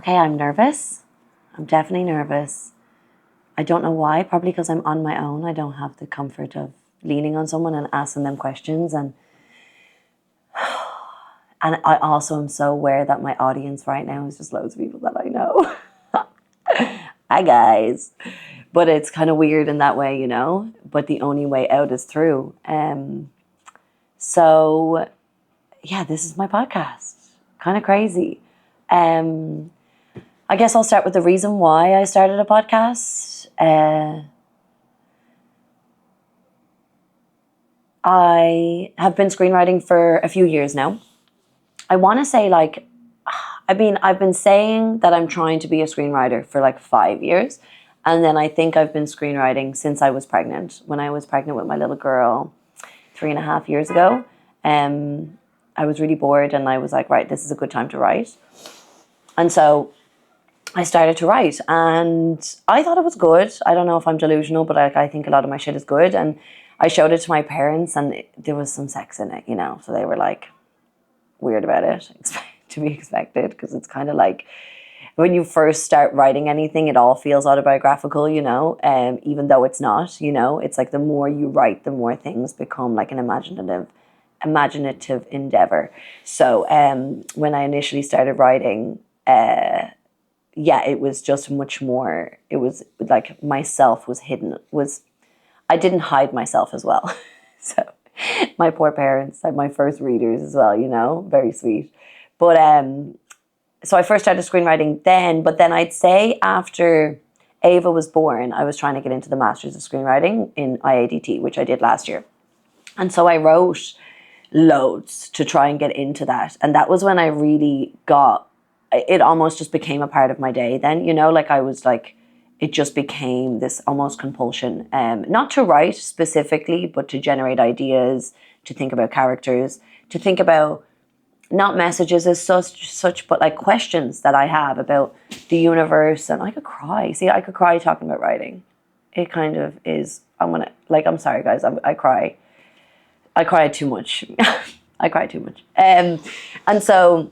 Okay, I'm nervous. I'm definitely nervous. I don't know why, probably because I'm on my own. I don't have the comfort of leaning on someone and asking them questions. And I also am so aware that my audience right now is just loads of people that I know. Hi, guys. But it's kind of weird in that way, but the only way out is through. So, yeah, this is my podcast. Kind of crazy. I guess I'll start with the reason why I started a podcast. I have been screenwriting for a few years now. I want to say I've been saying that I'm trying to be a screenwriter for 5 years. And then I think I've been screenwriting since I was pregnant. When I was pregnant with my little girl 3.5 years ago, I was really bored and I was like, right, this is a good time to write. And so I started to write and I thought it was good. I don't know if I'm delusional, but I think a lot of my shit is good. And I showed it to my parents and there was some sex in it, so they were weird about it, to be expected, because it's kind of when you first start writing anything, it all feels autobiographical, even though it's not, it's the more you write, the more things become an imaginative endeavor. So when I initially started writing, it was just much more, it was myself was hidden, I didn't hide myself as well. So my poor parents had my first readers as well, very sweet. But so I first started screenwriting then, but then I'd say after Ava was born, I was trying to get into the Masters of Screenwriting in IADT, which I did last year. And so I wrote loads to try and get into that. And that was when I really it almost just became a part of my day then, it just became this almost compulsion, not to write specifically, but to generate ideas, to think about characters, to think about not messages as such, but questions that I have about the universe. And I could cry. See, I could cry talking about writing. It kind of is, I'm sorry guys, I cry. I cry too much. I cry too much. And so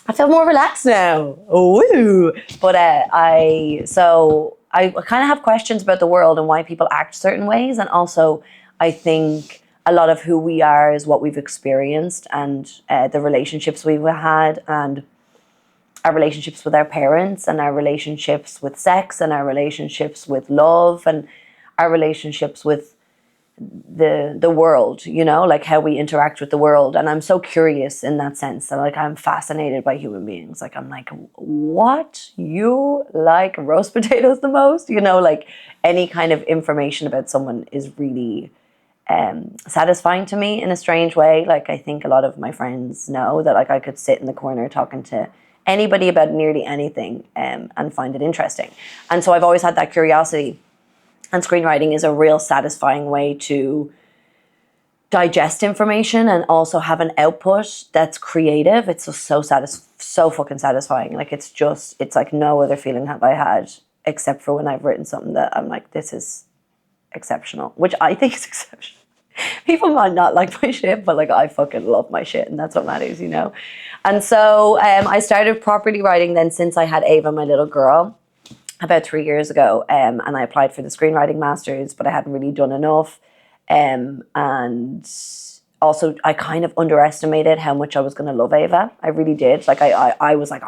I feel more relaxed now. Ooh. But I kind of have questions about the world and why people act certain ways. And also I think a lot of who we are is what we've experienced and the relationships we've had and our relationships with our parents and our relationships with sex and our relationships with love and our relationships with the world, how we interact with the world. And I'm so curious in that sense that I'm fascinated by human beings. I'm what, you like roast potatoes the most? Any kind of information about someone is really satisfying to me in a strange way. I think a lot of my friends know that I could sit in the corner talking to anybody about nearly anything and find it interesting. And so I've always had that curiosity. And screenwriting is a real satisfying way to digest information and also have an output that's creative. It's just so fucking satisfying. It's no other feeling have I had except for when I've written something that I'm this is exceptional, which I think is exceptional. People might not like my shit, but I fucking love my shit, and that's what matters, And so I started properly writing then since I had Ava, my little girl, about 3 years ago, and I applied for the screenwriting masters, but I hadn't really done enough, and also I kind of underestimated how much I was going to love Ava. I really did. I was I'm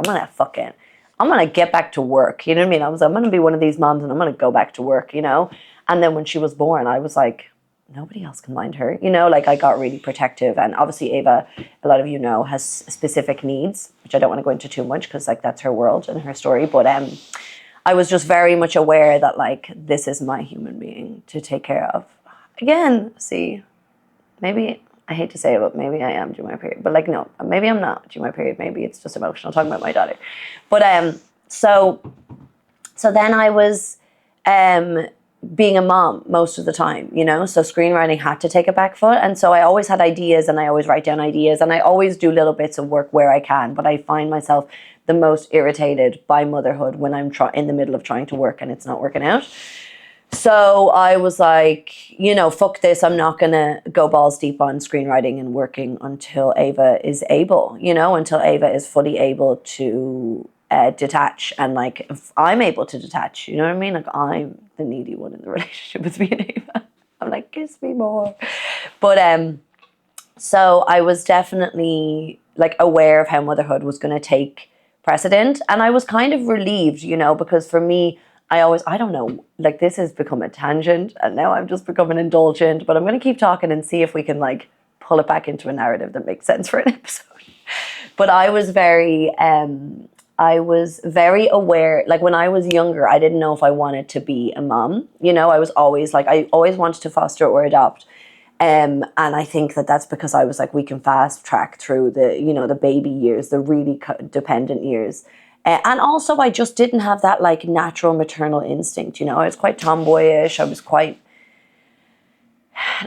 gonna get back to work, you know what I mean? I was I'm gonna be one of these moms and I'm gonna go back to work, and then when she was born I was nobody else can mind her, I got really protective. And obviously Ava, a lot of has specific needs, which I don't want to go into too much because that's her world and her story, but I was just very much aware that this is my human being to take care of. Again, see, maybe, I hate to say it, but maybe I am due my period. But no, maybe I'm not due my period. Maybe it's just emotional talking about my daughter. But so then I was being a mom most of the time, so screenwriting had to take a back foot. And so I always had ideas and I always write down ideas and I always do little bits of work where I can, but I find myself the most irritated by motherhood when I'm in the middle of trying to work and it's not working out. So I was fuck this. I'm not going to go balls deep on screenwriting and working until Ava is able, until Ava is fully able to detach, and like if I'm able to detach, you know what I mean? Like I'm the needy one in the relationship with me and Ava. I'm like, kiss me more. But so I was definitely like aware of how motherhood was going to take precedent, and I was kind of relieved, you know, because for me, I don't know, like this has become a tangent, and now I'm just becoming indulgent. But I'm going to keep talking and see if we can like pull it back into a narrative that makes sense for an episode. But I was very aware, like when I was younger, I didn't know if I wanted to be a mom. You know, I was always like, I always wanted to foster or adopt. And I think that that's because I was like, we can fast track through the, you know, the baby years, the really dependent years. And also I just didn't have that like natural maternal instinct. You know, I was quite tomboyish. I was quite,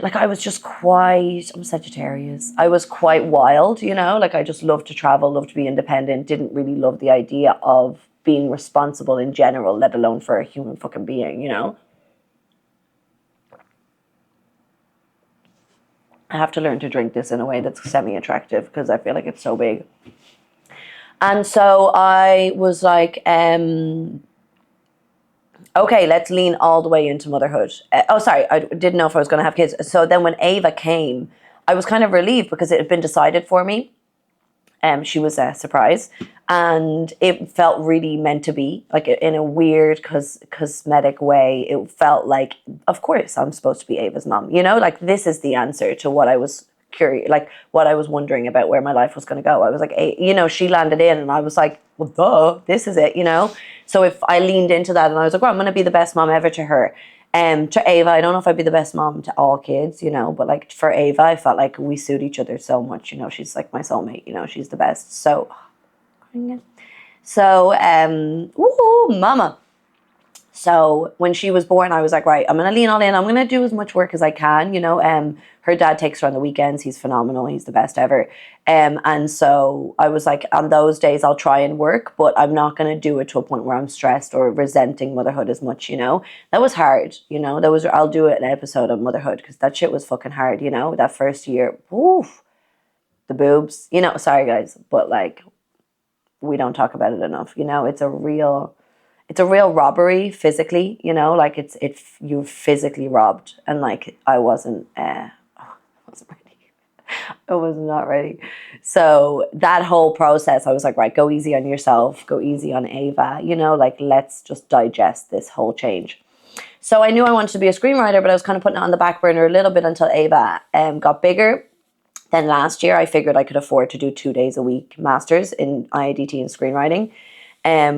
like I was just quite, I'm Sagittarius. I was quite wild, you know, like I just loved to travel, loved to be independent, didn't really love the idea of being responsible in general, let alone for a human fucking being, you know. I have to learn to drink this in a way that's semi-attractive because I feel like it's so big. And so I was like, okay, let's lean all the way into motherhood. Sorry, I didn't know if I was going to have kids. So then when Ava came, I was kind of relieved because it had been decided for me. She was a surprise, and it felt really meant to be, like in a weird cosmetic way. It felt like, of course, I'm supposed to be Ava's mom. You know, like this is the answer to what I was curious, like what I was wondering about where my life was going to go. I was like, you know, she landed in, and I was like, well, duh, this is it. You know, so if I leaned into that, and I was like, well, I'm going to be the best mom ever to her. To Ava, I don't know if I'd be the best mom to all kids, you know, but like for Ava, I felt like we suit each other so much, you know, she's like my soulmate, you know, she's the best. So, woohoo, mama. So when she was born, I was like, right, I'm going to lean all in. I'm going to do as much work as I can. You know, her dad takes her on the weekends. He's phenomenal. He's the best ever. And so I was like, on those days, I'll try and work, but I'm not going to do it to a point where I'm stressed or resenting motherhood as much, you know. That was hard, you know. I'll do an episode on motherhood because that shit was fucking hard, you know. That first year, oof, the boobs, you know, sorry guys, but like, we don't talk about it enough, you know. It's a real robbery physically, you know, like you're physically robbed, and like I wasn't ready. I was not ready. So that whole process, I was like, right, go easy on yourself, go easy on Ava, you know, like let's just digest this whole change. So I knew I wanted to be a screenwriter, but I was kind of putting it on the back burner a little bit until Ava got bigger. Then last year I figured I could afford to do 2 days a week masters in IADT and screenwriting.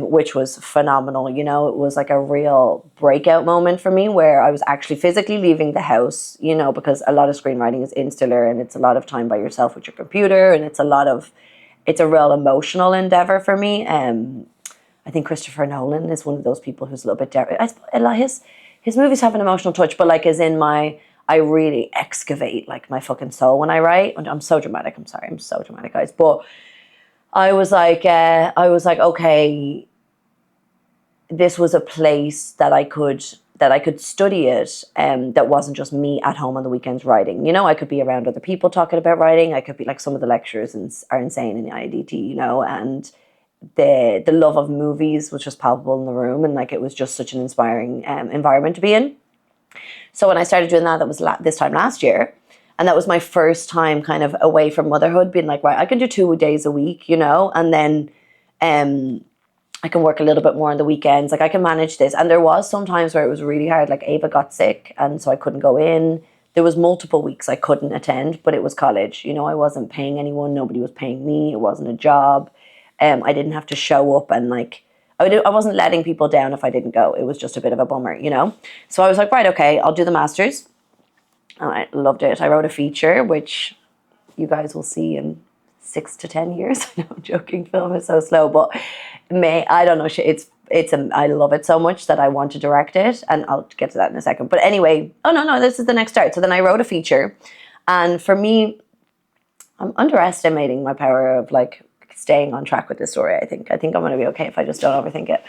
Which was phenomenal. You know, it was like a real breakout moment for me where I was actually physically leaving the house, you know, because a lot of screenwriting is insular and it's a lot of time by yourself with your computer, and it's a real emotional endeavor for me. I think Christopher Nolan is one of those people who's a little bit his movies have an emotional touch, but like as in I really excavate like my fucking soul when I write. I'm so dramatic. I'm sorry. I'm so dramatic, guys. But I was like, okay, this was a place that I could study it, that wasn't just me at home on the weekends writing. You know, I could be around other people talking about writing. I could be like, some of the lectures are insane in the IDT, you know, and the love of movies was just palpable in the room, and like it was just such an inspiring environment to be in. So when I started doing that, that was this time last year. And that was my first time kind of away from motherhood, being like, right, I can do 2 days a week, you know, and then I can work a little bit more on the weekends. Like I can manage this. And there was some times where it was really hard. Like Ava got sick, and so I couldn't go in. There was multiple weeks I couldn't attend, but it was college. You know, I wasn't paying anyone. Nobody was paying me. It wasn't a job. I didn't have to show up, and like, I wasn't letting people down if I didn't go. It was just a bit of a bummer, you know? So I was like, right, okay, I'll do the masters. And I loved it. I wrote a feature, which you guys will see in 6 to 10 years. I know I'm joking, film is so slow, but I don't know, I love it so much that I want to direct it, and I'll get to that in a second. But anyway, no, this is the next start. So then I wrote a feature, and for me, I'm underestimating my power of like staying on track with this story. I think I'm going to be okay if I just don't overthink it.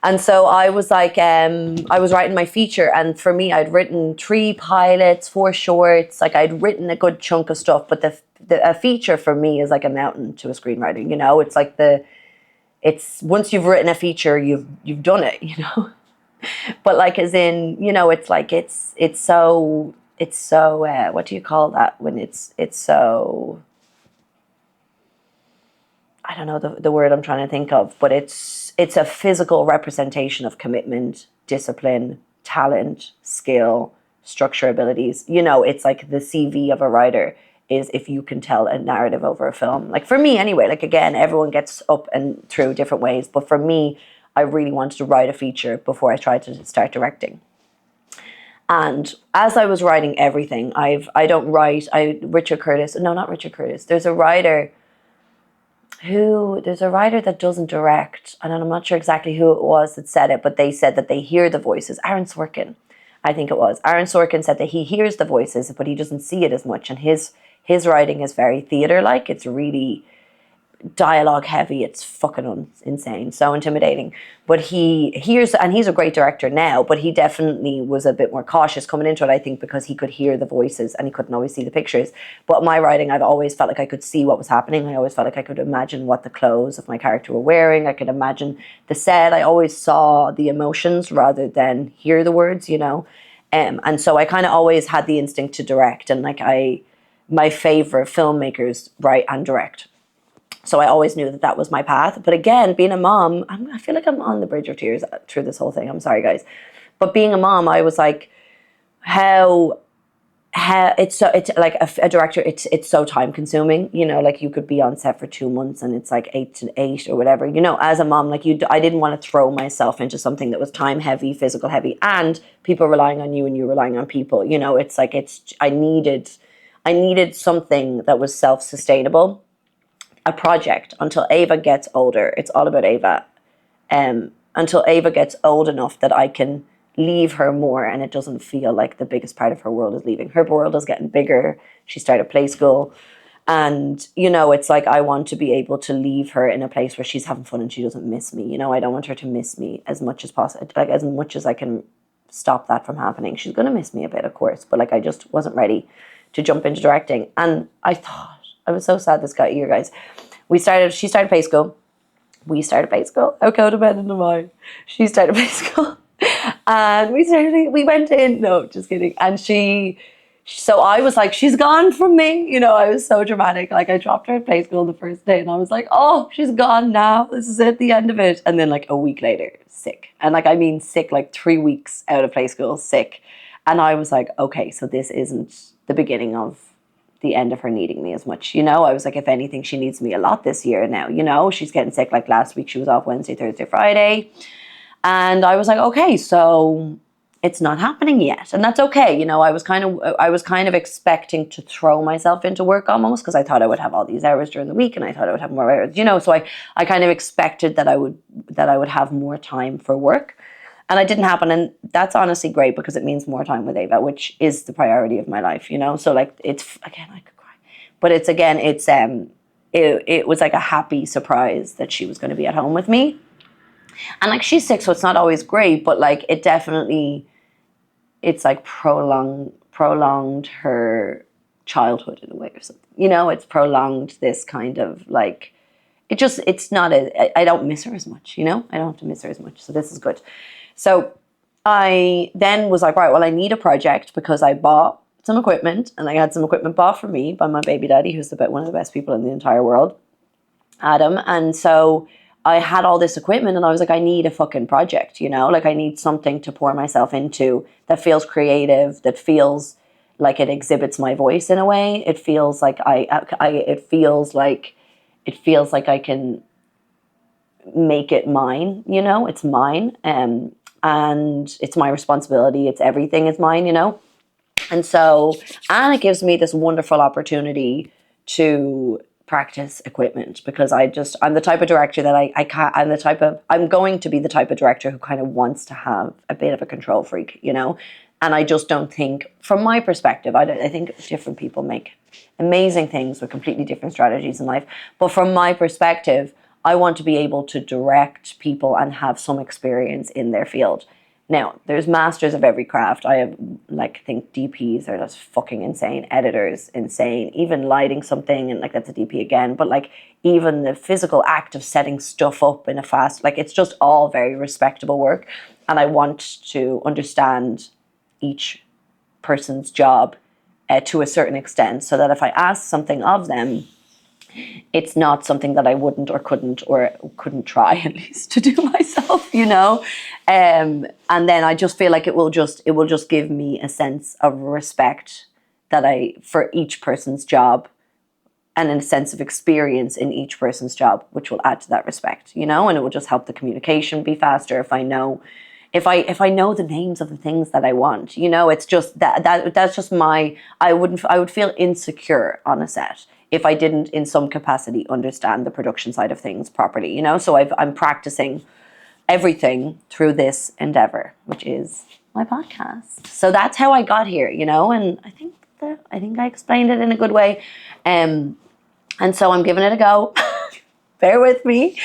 And so I was like, I was writing my feature, and for me, I'd written 3 pilots, 4 shorts. Like I'd written a good chunk of stuff, but a feature for me is like a mountain to a screenwriting. You know, it's like it's once you've written a feature, you've done it, you know. But like, as in, you know, it's like it's so what do you call that when it's so, I don't know the word I'm trying to think of, but it's a physical representation of commitment, discipline, talent, skill, structure, abilities. You know, it's like the CV of a writer is if you can tell a narrative over a film. Like for me anyway, like again, everyone gets up and through different ways, but for me, I really wanted to write a feature before I tried to start directing. And as I was writing everything, I don't write, Richard Curtis, no, not Richard Curtis. There's a writer that doesn't direct, and I'm not sure exactly who it was that said it, but they said that they hear the voices. Aaron Sorkin, I think it was. Aaron Sorkin said that he hears the voices, but he doesn't see it as much. And his writing is very theater-like. It's really dialogue heavy. It's fucking insane, so intimidating. But he hears, and he's a great director now, but he definitely was a bit more cautious coming into it, I think, because he could hear the voices and he couldn't always see the pictures. But my writing, I've always felt like I could see what was happening. I always felt like I could imagine what the clothes of my character were wearing. I could imagine the set. I always saw the emotions rather than hear the words, you know. And so I kind of always had the instinct to direct, and like my favorite filmmakers write and direct. So I always knew that that was my path. But again, being a mom, I feel like I'm on the bridge of tears through this whole thing. I'm sorry, guys. But being a mom, I was like, how it's like a director, it's so time consuming, you know, like you could be on set for 2 months and it's like 8 to 8 or whatever, you know. As a mom, like I didn't want to throw myself into something that was time heavy, physical heavy, and people relying on you and you relying on people, you know. It's like I needed something that was self-sustainable, a project until Ava gets older. It's all about Ava. Until Ava gets old enough that I can leave her more and it doesn't feel like the biggest part of her world is leaving. Her world is getting bigger. She started play school. And, you know, it's like I want to be able to leave her in a place where she's having fun and she doesn't miss me. You know, I don't want her to miss me as much as possible. Like, as much as I can stop that from happening. She's going to miss me a bit, of course. But, like, I just wasn't ready to jump into directing. And I was so sad this got here, guys. She started play school. We started play school. How codependent am I? She started play school. And we went in, no, just kidding. And so I was like, she's gone from me. You know, I was so dramatic. Like, I dropped her at play school the first day and I was like, oh, she's gone now. This is it, the end of it. And then like a week later, sick. And like, I mean sick, like 3 weeks out of play school, sick. And I was like, okay, so this isn't the beginning of the end of her needing me as much, you know. I was like, if anything, she needs me a lot this year now, you know. She's getting sick. Like last week she was off Wednesday, Thursday, Friday, and I was like, okay, so it's not happening yet, and that's okay, you know. I was kind of expecting to throw myself into work almost, because I thought I would have all these hours during the week and I thought I would have more hours, you know. So I kind of expected that I would have more time for work. And it didn't happen, and that's honestly great because it means more time with Ava, which is the priority of my life, you know. So like, it's, again, I could cry, but it was like a happy surprise that she was going to be at home with me, and like she's 6, so it's not always great, but like it definitely, it's like prolonged her childhood in a way or something, you know. It's prolonged this kind of like, it's not I don't miss her as much, you know. I don't have to miss her as much, so this is good. So I then was like, right, well, I need a project, because I bought some equipment, and I had some equipment bought for me by my baby daddy, who's one of the best people in the entire world, Adam. And so I had all this equipment and I was like, I need a fucking project, you know, like I need something to pour myself into that feels creative, that feels like it exhibits my voice in a way. It feels like it feels like I can make it mine, you know. It's mine, and it's my responsibility. It's everything is mine, you know. And so, and it gives me this wonderful opportunity to practice equipment, because I'm the type of director that I'm going to be the type of director who kind of wants to have a bit of a control freak, you know. And I just don't think, from my perspective, I think different people make amazing things with completely different strategies in life. But from my perspective, I want to be able to direct people and have some experience in their field. Now, there's masters of every craft. I have, like, I think DPs are just fucking insane. Editors, insane. Even lighting something, and like that's a DP again. But like even the physical act of setting stuff up in a fast, like it's just all very respectable work. And I want to understand each person's job to a certain extent, so that if I ask something of them, it's not something that I wouldn't or couldn't try at least to do myself, you know. And then I just feel like it will just give me a sense of respect that for each person's job, and a sense of experience in each person's job, which will add to that respect, you know. And it will just help the communication be faster if I know the names of the things that I want, you know. It's just that's just I would feel insecure on a set if I didn't in some capacity understand the production side of things properly, you know. So I'm practicing everything through this endeavor, which is my podcast. So that's how I got here, you know. And I think I explained it in a good way. And so I'm giving it a go. Bear with me.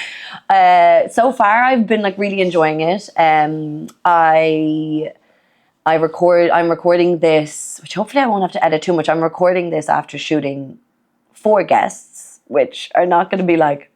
So far, I've been like really enjoying it. I'm recording this, which hopefully I won't have to edit too much. I'm recording this after shooting 4 guests, which are not going to be like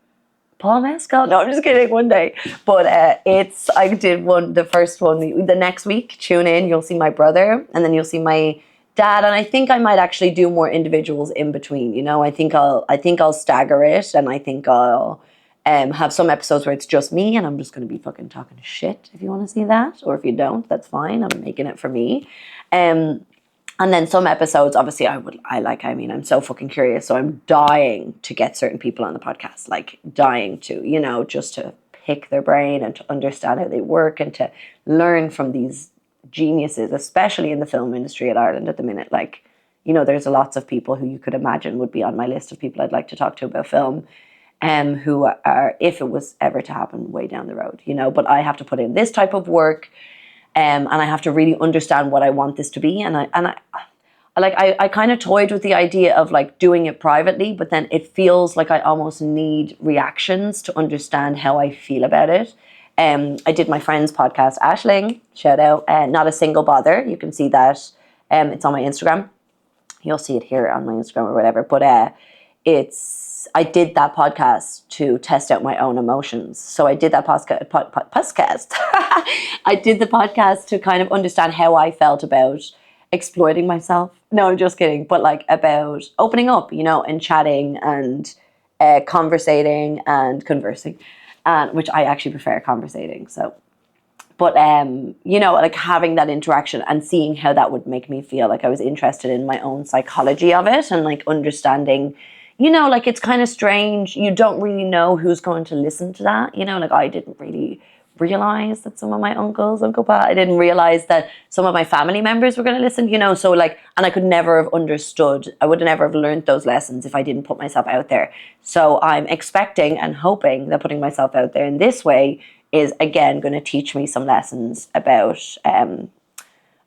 Paul Mescal. No, I'm just kidding. One day, but I did the first one the next week. Tune in. You'll see my brother, and then you'll see my dad, and I think I might actually do more individuals in between, you know. I think I'll stagger it, and I think I'll have some episodes where it's just me and I'm just going to be fucking talking shit if you want to see that, or if you don't, that's fine. I'm making it for me. And then some episodes, obviously I'm so fucking curious, so I'm dying to get certain people on the podcast, like dying to, you know, just to pick their brain and to understand how they work and to learn from these geniuses, especially in the film industry in Ireland at the minute. Like, you know, there's lots of people who you could imagine would be on my list of people I'd like to talk to about film, who are, if it was ever to happen, way down the road, you know. But I have to put in this type of work, and I have to really understand what I want this to be. And I kind of toyed with the idea of like doing it privately, but then it feels like I almost need reactions to understand how I feel about it. I did my friend's podcast, Aisling, shout out, Not a Single Bother. You can see that. It's on my Instagram. You'll see it here on my Instagram or whatever. But I did that podcast to test out my own emotions. So I did that podcast. I did the podcast to kind of understand how I felt about exploiting myself. No, I'm just kidding. But like about opening up, you know, and chatting and conversating and conversing. Which I actually prefer conversating. So, but you know, like having that interaction and seeing how that would make me feel. Like I was interested in my own psychology of it, and like understanding, you know, like it's kind of strange. You don't really know who's going to listen to that. You know, like I didn't really realize that some of my Uncle Pa, I didn't realize that some of my family members were going to listen, you know. So like, and I could never have understood, I would never have learned those lessons if I didn't put myself out there. So I'm expecting and hoping that putting myself out there in this way is again going to teach me some lessons about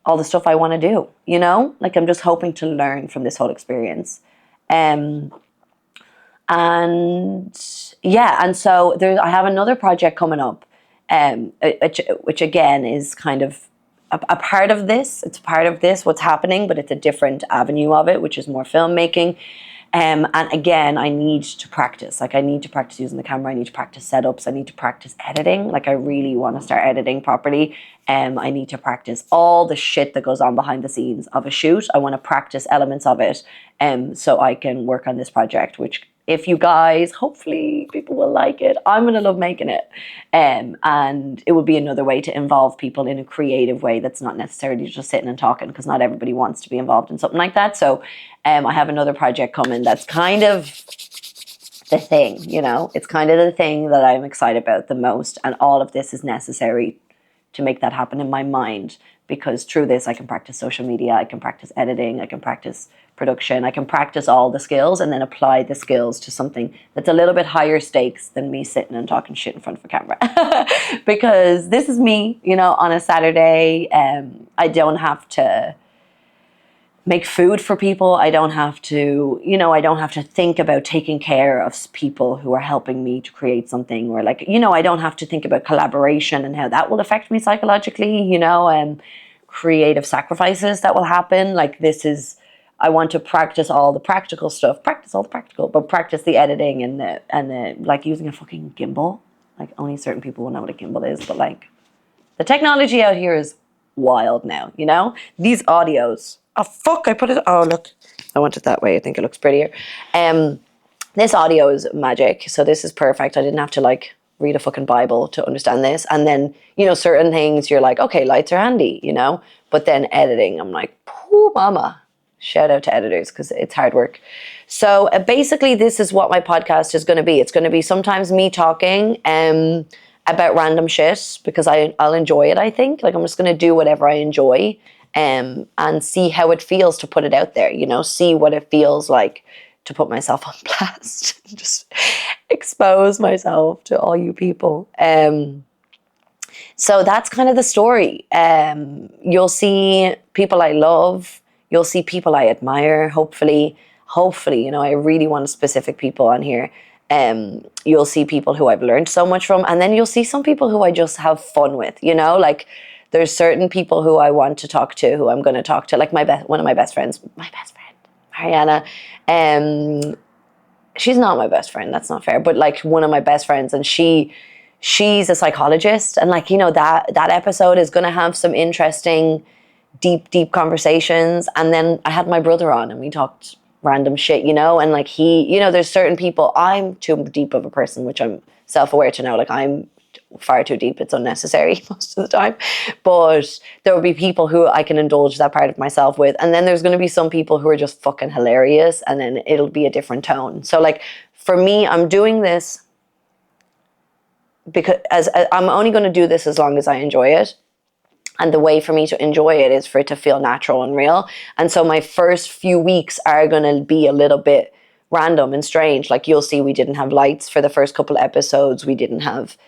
all the stuff I want to do, you know. Like I'm just hoping to learn from this whole experience. And yeah, and so I have another project coming up, which again is kind of a part of this. It's part of this, what's happening, but it's a different avenue of it, which is more filmmaking. And again, I need to practice. Like I need to practice using the camera. I need to practice setups. I need to practice editing. Like I really want to start editing properly. I need to practice all the shit that goes on behind the scenes of a shoot. I want to practice elements of it, so I can work on this project, which if you guys, hopefully people will like it. I'm going to love making it. And it would be another way to involve people in a creative way that's not necessarily just sitting and talking, because not everybody wants to be involved in something like that. So I have another project coming that's kind of the thing, you know. It's kind of the thing that I'm excited about the most. And all of this is necessary to make that happen in my mind, because through this I can practice social media, I can practice editing, I can practice production, I can practice all the skills and then apply the skills to something that's a little bit higher stakes than me sitting and talking shit in front of a camera. Because this is me, you know, on a Saturday. I don't have to make food for people. I don't have to, I don't have to think about taking care of people who are helping me to create something, or like, I don't have to think about collaboration and how that will affect me psychologically, and creative sacrifices that will happen. Like I want to practice all the practical stuff, but practice the editing and the like using a fucking gimbal. Like only certain people will know what a gimbal is, but like the technology out here is wild now, These audios. Oh, fuck, I put it... Oh, look. I want it that way. I think it looks prettier. This audio is magic. So this is perfect. I didn't have to, like, read a fucking Bible to understand this. And then, certain things you're like, okay, lights are handy, But then editing, I'm like, pooh, mama. Shout out to editors because it's hard work. So basically, this is what my podcast is going to be. It's going to be sometimes me talking about random shit because I'll enjoy it, I think. Like, I'm just going to do whatever I enjoy and see how it feels to put it out there, see what it feels like to put myself on blast, just expose myself to all you people. So that's kind of the story. You'll see people I love. You'll see people I admire, hopefully, I really want specific people on here. You'll see people who I've learned so much from, and then you'll see some people who I just have fun with, like there's certain people who I want to talk to, who I'm going to talk to, like one of my best friends, Mariana. She's not my best friend, that's not fair, but like one of my best friends, and she's a psychologist, and like, that episode is going to have some interesting, deep conversations. And then I had my brother on and we talked random shit, and like there's certain people, I'm too deep of a person, which I'm self-aware to know, like I'm far too deep, it's unnecessary most of the time, but there will be people who I can indulge that part of myself with, and then there's going to be some people who are just fucking hilarious, and then it'll be a different tone. So like for me, I'm doing this because I'm only going to do this as long as I enjoy it. And the way for me to enjoy it is for it to feel natural and real. And so my first few weeks are going to be a little bit random and strange. Like you'll see, we didn't have lights for the first couple of episodes. We didn't have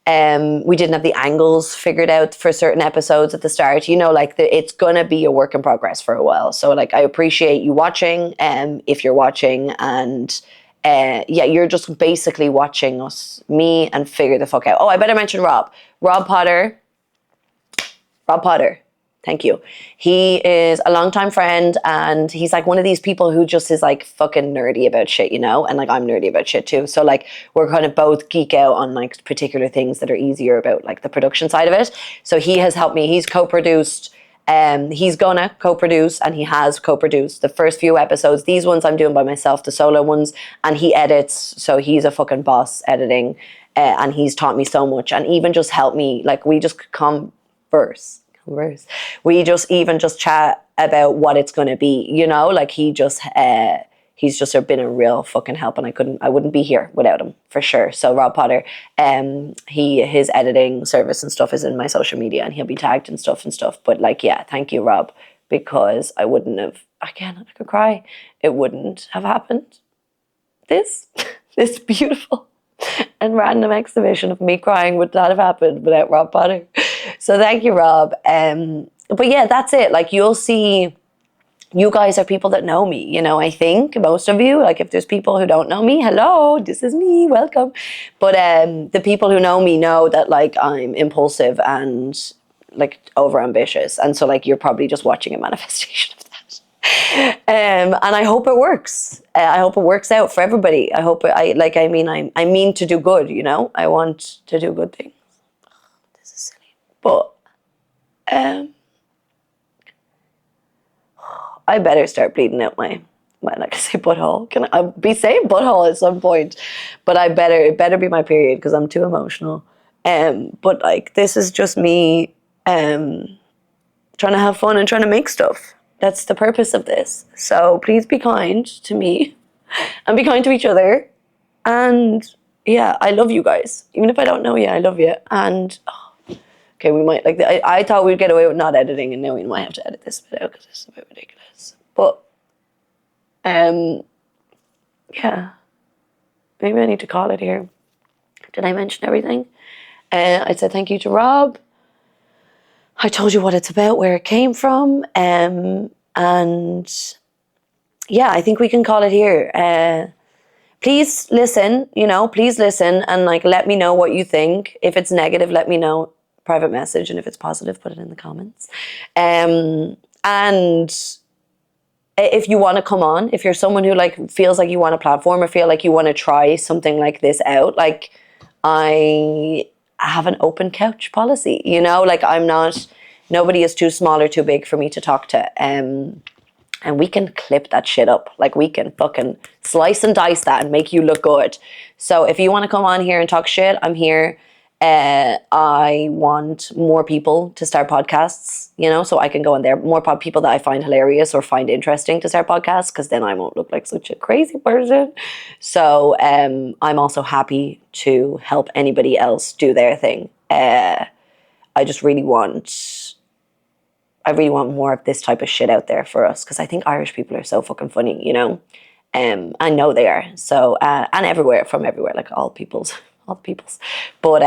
the angles figured out for certain episodes at the start. It's going to be a work in progress for a while. So like I appreciate you watching, if you're watching, and you're just basically watching me and figure the fuck out. Oh, I better mention Rob Potter. Thank you. He is a longtime friend, and he's like one of these people who just is like fucking nerdy about shit, and like I'm nerdy about shit too. So like we're kind of both geek out on like particular things that are easier about like the production side of it. So he has helped me. He's co-produced. He's gonna co-produce, and he has co-produced the first few episodes. These ones I'm doing by myself, the solo ones, and he edits. So he's a fucking boss editing, and he's taught me so much, and even just helped me. Like we just converse. We just chat about what it's going to be, like he's just been a real fucking help, and I wouldn't be here without him for sure. So Rob Potter, his editing service and stuff is in my social media, and he'll be tagged and stuff. But like, yeah, thank you, Rob, because I could cry. It wouldn't have happened. This beautiful and random exhibition of me crying would not have happened without Rob Potter. So thank you, Rob. But yeah, that's it. Like you'll see, you guys are people that know me, I think most of you, like if there's people who don't know me, hello, this is me, welcome. But the people who know me know that like I'm impulsive and like over ambitious. And so like you're probably just watching a manifestation of that. And I hope it works. I hope it works out for everybody. I mean to do good, I want to do good things. This is silly. But I better start bleeding out my like I say butthole. I'll be saying butthole at some point, but it better be my period because I'm too emotional. But like this is just me trying to have fun and trying to make stuff. That's the purpose of this. So please be kind to me and be kind to each other. And yeah, I love you guys. Even if I don't know you, I love you. And okay, we might like I thought we'd get away with not editing, and now we might have to edit this bit out because it's a bit ridiculous. But yeah, maybe I need to call it here. Did I mention everything? I said thank you to Rob. I told you what it's about, where it came from. And yeah, I think we can call it here. Please listen, please listen and like let me know what you think. If it's negative, let me know, private message, and if it's positive, put it in the comments. And if you want to come on, if you're someone who like feels like you want a platform or feel like you want to try something like this out, like I have an open couch policy, like nobody is too small or too big for me to talk to. And we can clip that shit up. Like we can fucking slice and dice that and make you look good. So if you want to come on here and talk shit, I'm here. I want more people to start podcasts, so I can go on there. More people that I find hilarious or find interesting to start podcasts, because then I won't look like such a crazy person. So I'm also happy to help anybody else do their thing. I really want more of this type of shit out there for us, because I think Irish people are so fucking funny, I know they are. So and from everywhere, like all the peoples. But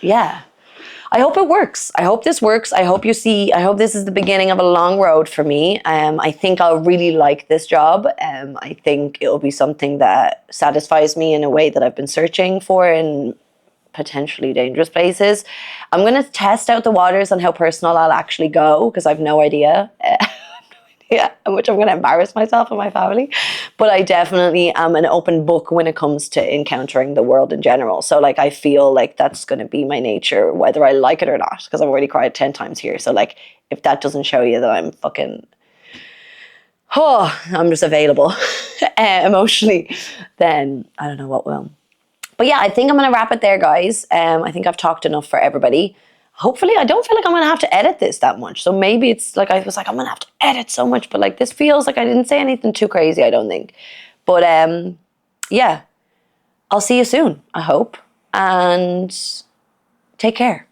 yeah, I hope it works. I hope this works. I hope this is the beginning of a long road for me. I think I'll really like this job. I think it'll be something that satisfies me in a way that I've been searching for in potentially dangerous places. I'm going to test out the waters on how personal I'll actually go, because I've no idea. How much I'm going to embarrass myself and my family. But I definitely am an open book when it comes to encountering the world in general. So like I feel like that's going to be my nature, whether I like it or not, because I've already cried 10 times here. So like if that doesn't show you that I'm fucking, I'm just available emotionally, then I don't know what will. But yeah, I think I'm going to wrap it there, guys. I think I've talked enough for everybody. Hopefully, I don't feel like I'm going to have to edit this that much. So maybe it's like, I was like, I'm going to have to edit so much. But like, this feels like I didn't say anything too crazy, I don't think. But yeah, I'll see you soon, I hope. And take care.